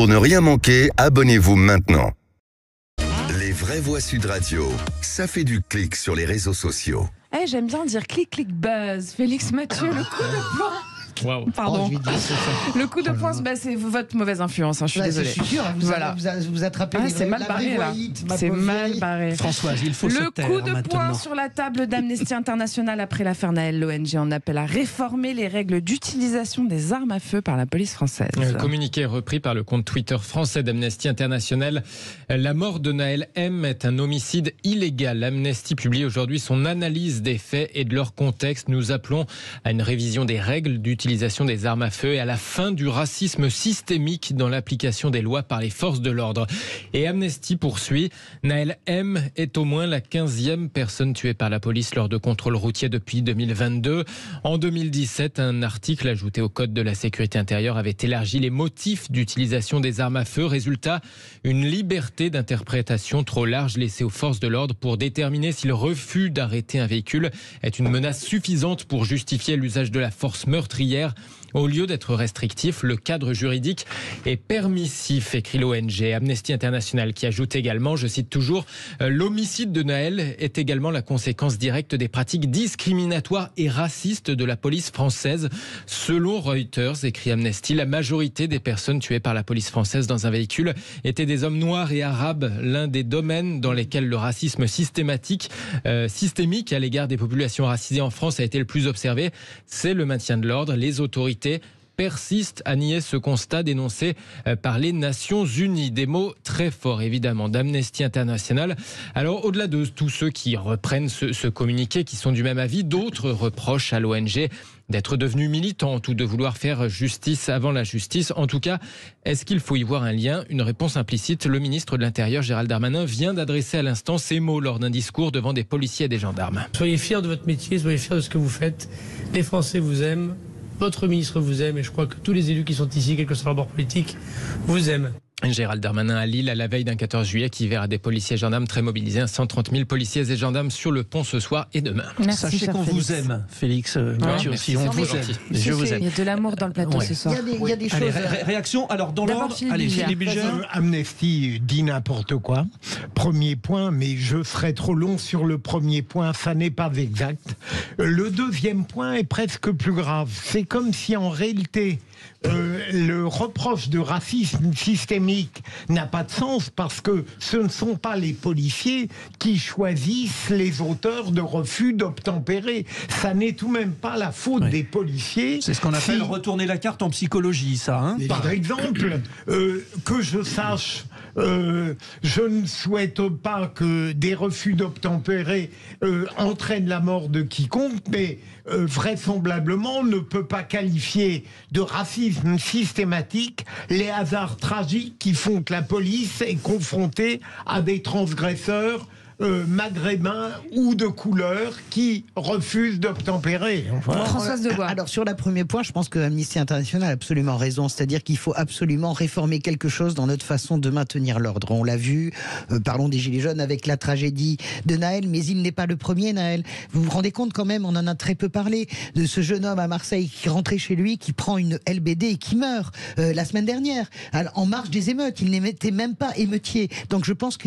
Pour ne rien manquer, abonnez-vous maintenant. Les vraies voix Sud Radio, ça fait du clic sur les réseaux sociaux. J'aime bien dire clic, clic, buzz. Félix Mathieu, le coup de poing. Wow. Pardon. Le coup de poing, c'est votre mauvaise influence. Je suis désolée. Je suis sûr, vous attrapez c'est mal barré là. C'est mal barré. Françoise, il faut se taire. Le coup de maintenant. poing sur la table d'Amnesty International après l'affaire Nahel. L'ONG en appelle à réformer les règles d'utilisation des armes à feu par la police française. Communiqué repris par le compte Twitter français d'Amnesty International. La mort de Nahel M est un homicide illégal. Amnesty publie aujourd'hui son analyse des faits et de leur contexte. Nous appelons à une révision des règles d'utilisation des armes à feu et à la fin du racisme systémique dans l'application des lois par les forces de l'ordre. Et Amnesty poursuit, Nahel M est au moins la 15e personne tuée par la police lors de contrôles routiers depuis 2022. En 2017, un article ajouté au Code de la sécurité intérieure avait élargi les motifs d'utilisation des armes à feu. Résultat, une liberté d'interprétation trop large laissée aux forces de l'ordre pour déterminer si le refus d'arrêter un véhicule est une menace suffisante pour justifier l'usage de la force meurtrière. Au lieu d'être restrictif, le cadre juridique est permissif, écrit l'ONG Amnesty International, qui ajoute également, je cite toujours, l'homicide de Nahel est également la conséquence directe des pratiques discriminatoires et racistes de la police française. Selon Reuters, écrit Amnesty, la majorité des personnes tuées par la police française dans un véhicule étaient des hommes noirs et arabes, l'un des domaines dans lesquels le racisme systémique à l'égard des populations racisées en France a été le plus observé. C'est le maintien de l'ordre. Les autorités persistent à nier ce constat dénoncé par les Nations Unies. Des mots très forts, évidemment, d'Amnesty International. Alors, au-delà de tous ceux qui reprennent ce communiqué, qui sont du même avis, d'autres reprochent à l'ONG d'être devenue militante ou de vouloir faire justice avant la justice. En tout cas, est-ce qu'il faut y voir un lien ? Une réponse implicite. Le ministre de l'Intérieur, Gérald Darmanin, vient d'adresser à l'instant ces mots lors d'un discours devant des policiers et des gendarmes. Soyez fiers de votre métier, soyez fiers de ce que vous faites. Les Français vous aiment, votre ministre vous aime et je crois que tous les élus qui sont ici, quel que soit leur bord politique, vous aiment. Gérald Darmanin à Lille, à la veille d'un 14 juillet qui verra des policiers et gendarmes très mobilisés. 130 000 policiers et gendarmes sur le pont ce soir et demain. Merci, sachez qu'on vous aime, Félix. Si on vous aime. Je vous aime. Il y a de l'amour dans le plateau ce soir. Il y a des choses. Réaction, alors dans l'ordre. Allez, Philippe Bilger. Amnesty dit n'importe quoi. Premier point, mais je serai trop long sur le premier point, ça n'est pas exact. Le deuxième point est presque plus grave. C'est comme si en réalité le reproche de racisme systémique n'a pas de sens parce que ce ne sont pas les policiers qui choisissent les auteurs de refus d'obtempérer. Ça n'est tout de même pas la faute des policiers. C'est ce qu'on appelle retourner la carte en psychologie, ça. Hein, par exemple, que je sache, je ne souhaite pas que des refus d'obtempérer entraînent la mort de quiconque, mais vraisemblablement on ne peut pas qualifier de racisme systématique les hasards tragiques qui font que la police est confrontée à des transgresseurs maghrébins ou de couleur qui refusent d'obtempérer. Françoise Debois. Alors sur le premier point, je pense que Amnesty International a absolument raison, c'est-à-dire qu'il faut absolument réformer quelque chose dans notre façon de maintenir l'ordre. On l'a vu, parlons des Gilets jaunes avec la tragédie de Nahel, mais il n'est pas le premier Nahel. Vous vous rendez compte quand même, on en a très peu parlé, de ce jeune homme à Marseille qui rentrait chez lui, qui prend une LBD et qui meurt la semaine dernière, en marge des émeutes. Il n'était même pas émeutier. Donc je pense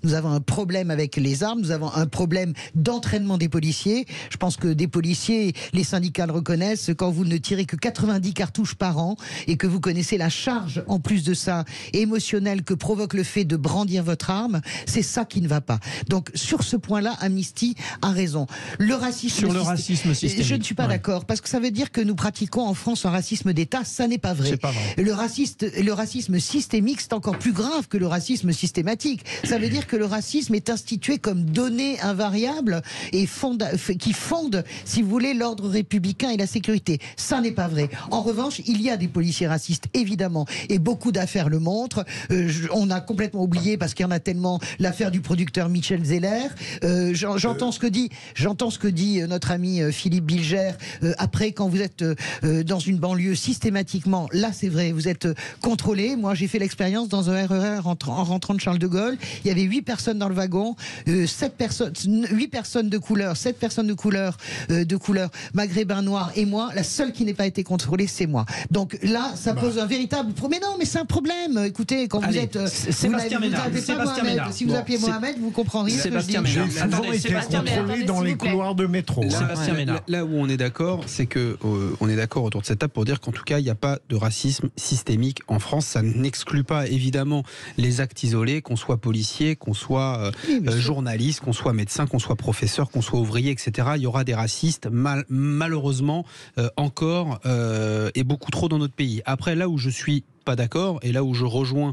nous avons un problème avec les armes, nous avons un problème d'entraînement des policiers. Je pense que des policiers, les syndicats le reconnaissent, quand vous ne tirez que 90 cartouches par an et que vous connaissez la charge, en plus de ça, émotionnelle que provoque le fait de brandir votre arme, c'est ça qui ne va pas. Donc sur ce point-là, Amnesty a racisme. Sur le racisme systémique. Je ne suis pas d'accord, parce que ça veut dire que nous pratiquons en France un racisme d'État, ça n'est pas vrai. C'est pas vrai. Le racisme systémique, c'est encore plus grave que le racisme systématique. Ça veut dire que le racisme est institué comme donnée invariable et qui fonde, si vous voulez, l'ordre républicain et la sécurité. Ça n'est pas vrai. En revanche, il y a des policiers racistes, évidemment, et beaucoup d'affaires le montrent. On a complètement oublié, parce qu'il y en a tellement, l'affaire du producteur Michel Zeller. J'entends ce que dit notre ami Philippe Bilger. Après, quand vous êtes dans une banlieue systématiquement, là c'est vrai, vous êtes contrôlé. Moi j'ai fait l'expérience dans un RER en rentrant de Charles de Gaulle. Il y avait 8 personnes dans le wagon. 8 personnes de couleur, 7 personnes de couleur maghrébin noir et moi, la seule qui n'est pas été contrôlée, c'est moi. Donc là, ça pose un véritable problème. Mais non, mais c'est un problème. Écoutez, quand vous êtes... Sébastien Ménard. Si vous appelez Mohamed, vous comprendriez ce que je dis. J'ai souvent été contrôlé dans les couloirs de métro. Là où on est d'accord, c'est que on est d'accord autour de cette table pour dire qu'en tout cas, il n'y a pas de racisme systémique en France. Ça n'exclut pas évidemment les actes isolés, qu'on soit policier, qu'on soit journaliste, qu'on soit médecin, qu'on soit professeur, qu'on soit ouvrier, etc. Il y aura des racistes, malheureusement, encore, et beaucoup trop dans notre pays. Après, là où je suis pas d'accord, et là où je rejoins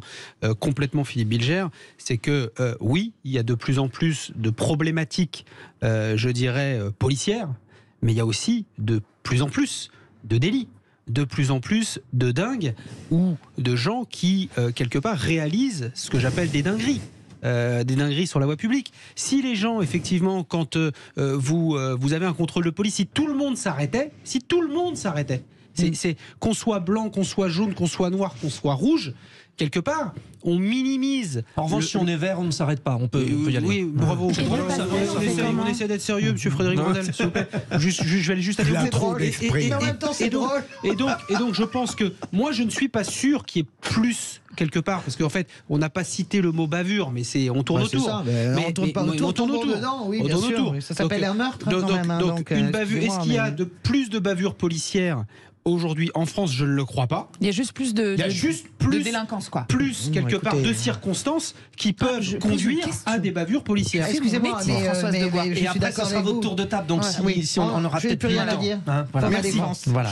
complètement Philippe Bilger, c'est que oui, il y a de plus en plus de problématiques, je dirais, policières, mais il y a aussi de plus en plus de délits, de plus en plus de dingues ou de gens qui, quelque part, réalisent ce que j'appelle des dingueries. Des dingueries sur la voie publique. Si les gens, effectivement, quand vous avez un contrôle de police, si tout le monde s'arrêtait, c'est qu'on soit blanc, qu'on soit jaune, qu'on soit noir, qu'on soit rouge, quelque part, on minimise. En revanche, si on est vert, on ne s'arrête pas. On peut y aller. Oui, bravo. On essaie d'être sérieux, monsieur Frédéric Rondel, s'il vous plaît. Je vais aller juste aller au trop d'esprit. En même temps, c'est drôle. Et donc, je pense que moi, je ne suis pas sûr qu'il y ait plus quelque part, parce qu'en fait, on n'a pas cité le mot bavure, mais on tourne autour. On tourne pas autour, on tourne dedans, oui, bien sûr. Ça s'appelle un meurtre, quand même. Donc, une bavure. Est-ce qu'il y a de plus de bavures policières aujourd'hui en France? Je ne le crois pas. Il y a juste plus de délinquance, quoi. Plus, quelque part, de circonstances qui peuvent conduire à des bavures policières. Excusez-moi, mais et après, ça sera votre tour de table. Donc, si on aura peut-être plus rien à dire. Voilà. Merci. Voilà.